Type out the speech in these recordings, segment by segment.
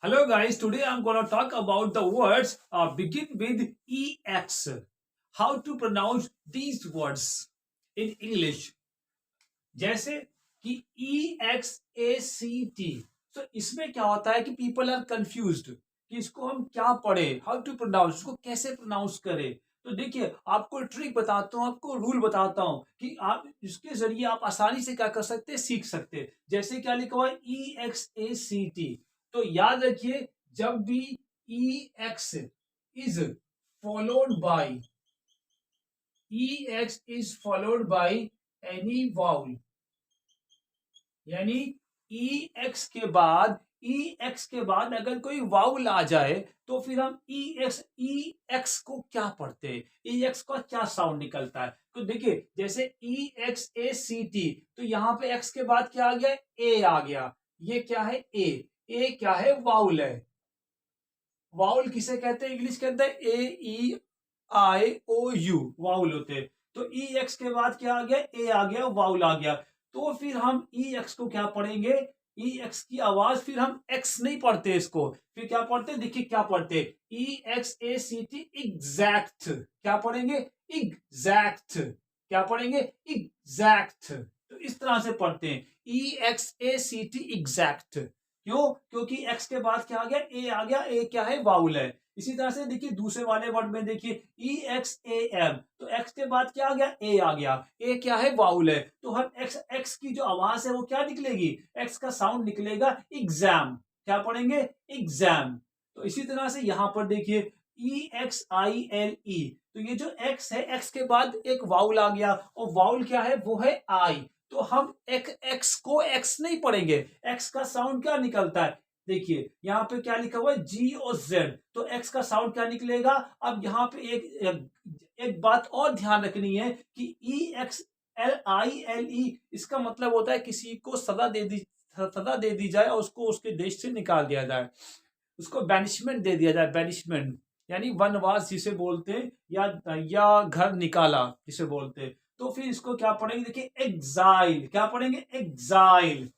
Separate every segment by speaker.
Speaker 1: Hello guys, today I'm going to talk about the words begin with EX. How to pronounce these words in English. जैसे कि EXACT. तो इसमें क्या होता है कि people are confused कि इसको हम क्या पढ़े, how to pronounce, इसको कैसे pronounce करें. तो देखिए आपको ट्रिक बताता हूँ, आपको रूल बताता हूँ कि आप इसके जरिए आप आसानी से क्या कर सकते हैं, सीख सकते हैं. जैसे क्या लिखा हुआ है EXACT. तो याद रखिए जब भी EX is followed by EX is followed by any vowel, यानी EX के बाद अगर कोई वाउल आ जाए तो फिर हम EX को क्या पढ़ते हैं, EX का क्या साउंड निकलता है. तो देखिए जैसे EXACT, तो यहाँ पे X के बाद क्या आ गया, A आ गया. ये क्या है, A क्या है, वाउल है. वाउल किसे कहते हैं इंग्लिश के अंदर, AEIOU वाउल होते हैं. तो EX के बाद क्या आ गया, A आ गया, वाउल आ गया. तो फिर हम EX को क्या पढ़ेंगे, EX की आवाज फिर हम X नहीं पढ़ते इसको, फिर क्या पढ़ते, देखिए क्या पढ़ते, EXACT एग्जैक्ट. क्या पढ़ेंगे, एग्जैक्ट. क्या पढ़ेंगे, एग्जैक्ट. तो इस तरह से पढ़ते हैं EXACT एग्जैक्ट. क्यों, क्योंकि X के बाद क्या आ गया, A आ गया. A क्या है, वाउल है. इसी तरह से देखिए दूसरे वाले वर्ड में देखिए EXAM, तो X के बाद क्या आ गया, A आ गया. A क्या है, वाउल है. तो हम X की जो आवाज है वो क्या निकलेगी, X का साउंड निकलेगा एग्जाम. क्या पढ़ेंगे, एग्जाम. तो इसी तरह से यहां पर देखिए EXILE, तो ये जो X है, X के बाद एक वाउल आ गया और वाउल क्या है, वो है I. तो हम एक्स को एक्स नहीं पढ़ेंगे, एक्स का साउंड क्या निकलता है, देखिए यहां पे क्या लिखा हुआ है, जी और जेड. तो एक्स का साउंड क्या निकलेगा. अब यहाँ पे एक बात और ध्यान रखनी है कि EXLILE, इसका मतलब होता है किसी को सजा दे दी जाए और उसको उसके देश से निकाल दिया जाए, उसको बैनिशमेंट दे दिया जाए. बैनिशमेंट यानी वनवास जिसे बोलते हैं, या घर निकाला जिसे बोलते हैं. तो फिर इसको क्या पढ़ेंगे, देखिए एग्जाइल. क्या पढ़ेंगे, एग्जाइल.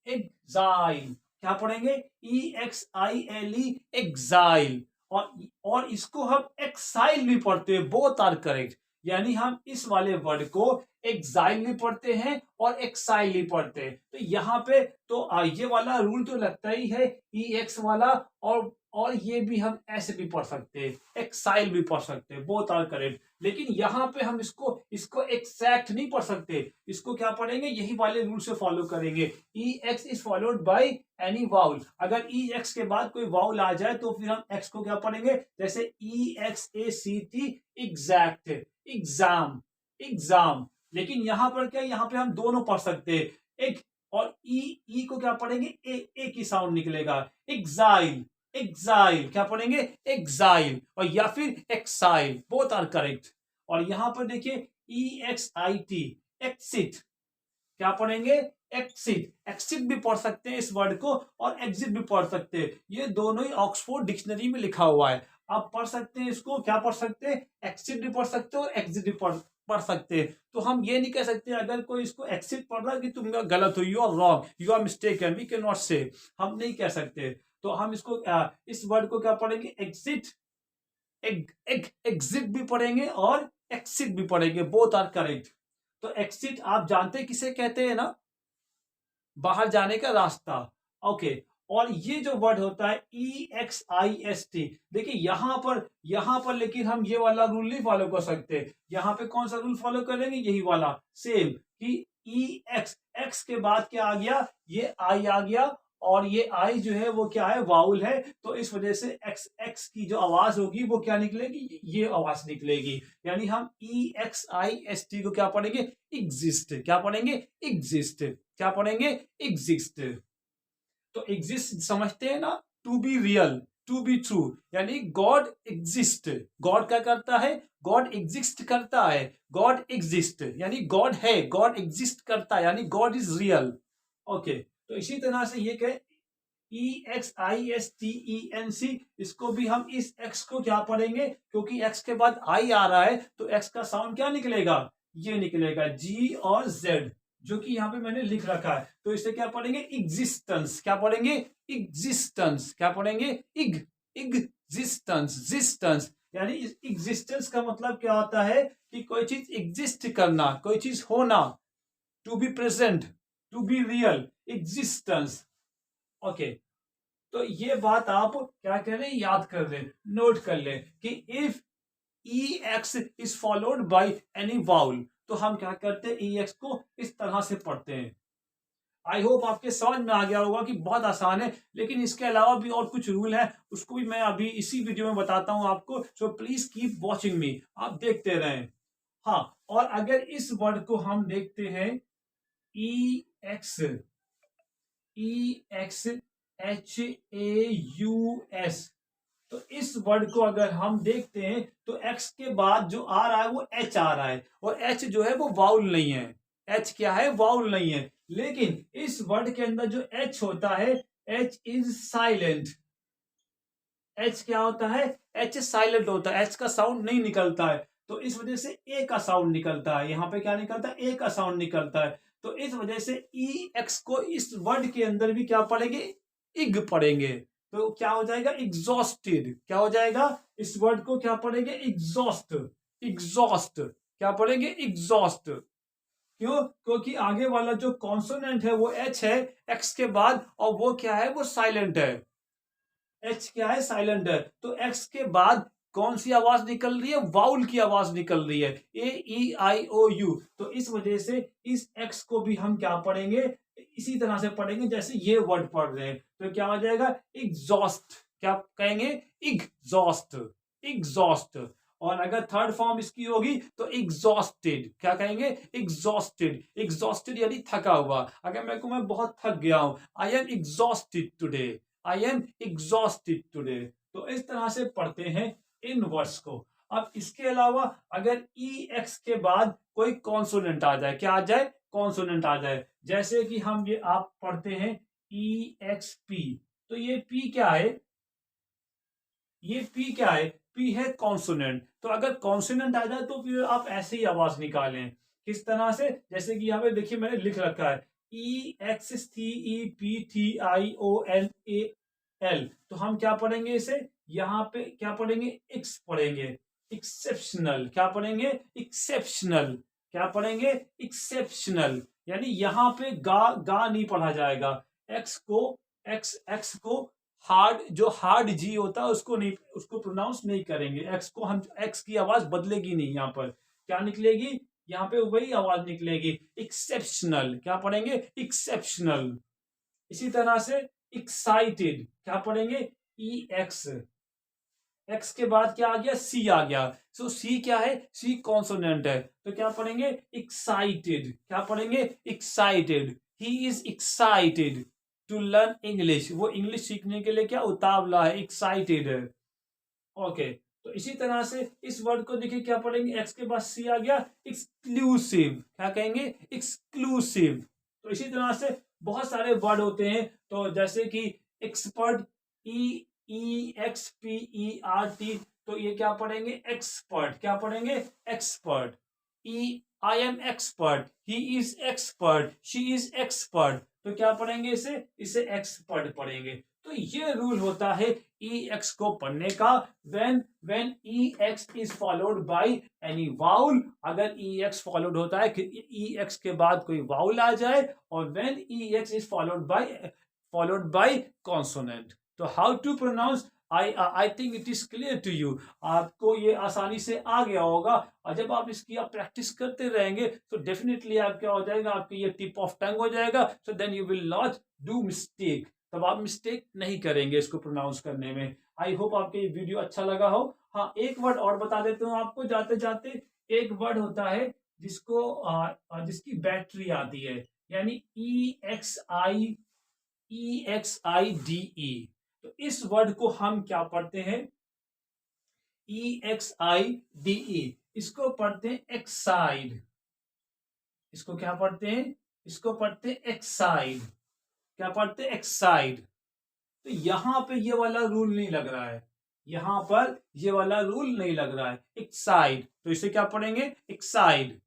Speaker 1: एग्जाइल क्या पढ़ेंगे, EXILE एग्जाइल. और इसको हम एक्साइल भी पढ़ते हैं, बोथ आर करेक्ट. यानी हम इस वाले वर्ड को एग्जाइल भी पढ़ते हैं और एक्साइल भी पढ़ते हैं. तो यहाँ पे तो ये वाला रूल तो लगता ही है EX वाला, और ये भी हम ऐसे भी पढ़ सकते हैं, एक्साइल भी पढ़ सकते हैं, बोथ आर करेक्ट. लेकिन यहाँ पे हम इसको एक्सैक्ट नहीं पढ़ सकते. इसको क्या पढ़ेंगे, यही वाले रूल से फॉलो करेंगे. EX is followed by any vowel. अगर EX के बाद कोई वाउल आ जाए तो फिर हम X को क्या पढ़ेंगे, जैसे EXACT एग्जैक्ट, एग्जाम, एग्जाम. लेकिन यहां पर क्या, यहां पे हम दोनों पढ़ सकते हैं. एक और ई को क्या पढ़ेंगे, ए की साउंड निकलेगा. Exile, exile. क्या पढ़ेंगे, एग्जाइल. और या फिर एक्साइल, बोथ आर करेक्ट. और यहां पर देखिए EXIT एक्सिट. क्या पढ़ेंगे, एक्सिट. एक्सिट भी पढ़ सकते हैं इस वर्ड को, और एग्जिट भी पढ़ सकते हैं. ये दोनों ही ऑक्सफोर्ड डिक्शनरी में लिखा हुआ है. आप पढ़ सकते हैं इसको, क्या पढ़ सकते हैं, एक्सिट भी पढ़ सकते हो और एग्जिट भी पढ़ सकते हैं. तो हम ये नहीं कह सकते अगर कोई इसको एक्सिट पढ़ रहा है कि तुम गलत हो, you are wrong, you are mistaken, we can not say. हम नहीं कह सकते. तो हम इसको इस वर्ड को क्या पढ़ेंगे, एग्जिट. एग्जिट भी पढ़ेंगे और एक्सिट भी पढ़ेंगे, बोथ आर करेक्ट. तो एक्सिट आप जानते हैं किसे कहते हैं ना, बाहर जाने का रास्ता. ओके. और ये जो वर्ड होता है EXIST, देखिए यहां पर लेकिन हम ये वाला रूल नहीं फॉलो कर सकते. यहां पे कौन सा रूल फॉलो करेंगे, यही वाला सेम, कि एक्स के बाद क्या आ गया, ये आई आ गया. और ये आई जो है वो क्या है, वाउल है. तो इस वजह से एक्स की जो आवाज होगी वो क्या निकलेगी, ये आवाज निकलेगी. यानी हम EXIST को क्या पढ़ेंगे, एग्जिस्ट. क्या पढ़ेंगे, एग्जिस्ट. क्या पढ़ेंगे, एग्जिस्ट. तो एग्जिस्ट समझते हैं ना, to be real, to be true. यानी गॉड एग्जिस्ट. गॉड क्या करता है, गॉड एग्जिस्ट करता है. गॉड एग्जिस्ट यानी गॉड है, गॉड एग्जिस्ट करता है, यानी गॉड इज रियल. ओके. तो इसी तरह से ये कहे EXISTENC, इसको भी हम इस एक्स को क्या पढ़ेंगे, क्योंकि एक्स के बाद आई आ रहा है तो एक्स का साउंड क्या निकलेगा, ये निकलेगा, जी और जेड. जो कि यहाँ पे मैंने लिख रखा है। तो इसे क्या पढ़ेंगे? एग्जिस्टेंस। क्या पढ़ेंगे? एग्जिस्टेंस। क्या पढ़ेंगे? एग्जिस्टेंस। यानी एग्जिस्टेंस का मतलब क्या होता है कि कोई चीज एग्जिस्ट करना, कोई चीज होना, to be present, to be real, existence. Okay, तो ये बात आप क्या करें? याद कर लें, नोट कर लें कि if E X is followed by any vowel, तो हम क्या करते हैं? ई एक्स को इस तरह से पढ़ते हैं। आई होप आपके समझ में आ गया होगा कि बहुत आसान है, लेकिन इसके अलावा भी और कुछ रूल है, उसको भी मैं अभी इसी वीडियो में बताता हूं आपको। सो प्लीज कीप वॉचिंग मी, आप देखते रहें। हाँ, और अगर इस वर्ड को हम देखते हैं, ई एक्स, EXHAUS, तो इस वर्ड को अगर हम देखते हैं तो एक्स के बाद जो आ रहा है वो एच आ रहा है, और एच जो है वो वाउल नहीं है। एच क्या है? वाउल नहीं है। लेकिन इस वर्ड के अंदर जो एच होता है, एच इज साइलेंट। एच क्या होता है? एच साइलेंट होता है, एच का साउंड नहीं निकलता है। तो इस वजह से ए का साउंड निकलता है। यहाँ पे क्या निकलता है? ए का साउंड निकलता है। तो इस वजह से ई एक्स को इस वर्ड के अंदर भी क्या पढ़ेंगे? इग पढ़ेंगे। तो क्या हो जाएगा? एग्जॉस्टेड। क्या हो जाएगा? इस वर्ड को क्या पढ़ेंगे? एग्जॉस्ट। एग्जॉस्ट। क्या पढ़ेंगे? एग्जॉस्ट। क्यों? क्योंकि आगे वाला जो कॉन्सोनेंट है वो एच है एक्स के बाद, और वो क्या है? वो साइलेंट है। एच क्या है? साइलेंट है। तो एक्स के बाद कौन सी आवाज निकल रही है? वाउल की आवाज निकल रही है, AEIOU। तो इस वजह से इस एक्स को भी हम क्या पढ़ेंगे? इसी तरह से पढ़ेंगे जैसे ये वर्ड पढ़ रहे हैं। तो क्या हो जाएगा? एग्जॉस्ट। क्या कहेंगे? एग्जॉस्ट। एग्जॉस्ट। और अगर थर्ड फॉर्म इसकी होगी तो एग्जॉस्टेड। क्या कहेंगे? एग्जॉस्टेड। एग्जॉस्टेड यानी थका हुआ। अगर मैं बहुत थक गया हूं, I am exhausted today, I am exhausted today. तो इस तरह से पढ़ते हैं इन वर्ड्स को। अब इसके अलावा अगर ई एक्स के बाद कोई कॉन्सोनेंट आ जाए, क्या आ जाए? कॉन्सोनेंट आ जाए। जैसे कि हम ये आप पढ़ते हैं ई एक्स पी, तो ये पी क्या है? ये पी क्या है? पी है कॉन्सोनेंट। तो अगर कॉन्सोनेंट आ जाए तो फिर आप ऐसे ही आवाज निकालें। किस तरह से? जैसे कि यहाँ पे देखिए मैंने लिख रखा है EXCEPTIONAL। तो हम क्या पढ़ेंगे इसे? यहाँ पे क्या पढ़ेंगे? एक्स पढ़ेंगे। एक्सेप्शनल। क्या पढ़ेंगे? एक्सेप्शनल। क्या पढ़ेंगे? एक्सेप्शनल। यानी यहाँ पे गा गा नहीं पढ़ा जाएगा। एक्स को, एक्स को हार्ड, जो हार्ड जी होता है उसको नहीं, उसको प्रोनाउंस नहीं करेंगे। एक्स को हम, एक्स की आवाज बदलेगी नहीं। यहाँ पर क्या निकलेगी? यहाँ पे वही आवाज निकलेगी, एक्सेप्शनल। क्या पढ़ेंगे? एक्सेप्शनल। इसी तरह से एक्साइटेड, क्या पढ़ेंगे? ई एक्स। एक्स के बाद क्या आ गया? सी आ गया। सो सी क्या है? सी कॉन्सोनेंट है। तो क्या पढ़ेंगे? एक्साइटेड। क्या पढ़ेंगे? Excited. He is excited to learn English. वो इंग्लिश सीखने के लिए क्या उतावला है, एक्साइटेड है। ओके, तो इसी तरह से इस वर्ड को देखिए क्या पढ़ेंगे? एक्स के बाद सी आ गया, एक्सक्लूसिव। क्या कहेंगे? एक्सक्लूसिव। तो इसी तरह से बहुत सारे वर्ड होते हैं। तो जैसे कि एक्सपर्ट, EEXPERT, तो ये क्या पढ़ेंगे? एक्सपर्ट। क्या पढ़ेंगे? Expert. I am expert, he is expert, she is expert. तो क्या पढ़ेंगे इसे? इसे एक्सपर्ट पढ़ेंगे। तो ये रूल होता है ई एक्स को पढ़ने का। When E X is followed by any vowel, अगर ई एक्स फॉलोड होता है कि ई एक्स के बाद कोई वाउल आ जाए, और when E X is followed by consonant. तो how to pronounce, I think it is clear to you. आपको ये आसानी से आ गया होगा, और जब आप इसकी आप प्रैक्टिस करते रहेंगे तो डेफिनेटली आप क्या हो जाएगा? आपकी ये टिप ऑफ टंग हो जाएगा। So then you will not do mistake. तब आप मिस्टेक नहीं करेंगे इसको प्रोनाउंस करने में। आई होप आपको ये वीडियो अच्छा लगा हो। हाँ, एक वर्ड और बता देता हूँ आपको जाते जाते। एक वर्ड होता है जिसको जिसकी बैटरी आती है, यानी EXIDE। तो इस वर्ड को हम क्या पढ़ते हैं? EXIDE। इसको पढ़ते हैं एक्साइड। इसको क्या पढ़ते हैं? इसको पढ़ते हैं एक्साइड। क्या पढ़ते हैं? एक्साइड। तो यहां पे ये वाला रूल नहीं लग रहा है, यहां पर ये वाला रूल नहीं लग रहा है। एक्साइड, तो इसे क्या पढ़ेंगे? एक्साइड।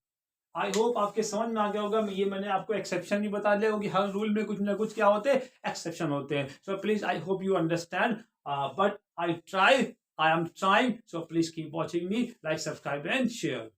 Speaker 1: आई होप आपके समझ में आ गया होगा। ये मैंने आपको एक्सेप्शन भी बता दिया होगी, हर रूल में कुछ ना कुछ क्या होते हैं, एक्सेप्शन होते हैं। So please I hope you understand, but I am trying, so please keep watching me, like, subscribe and share.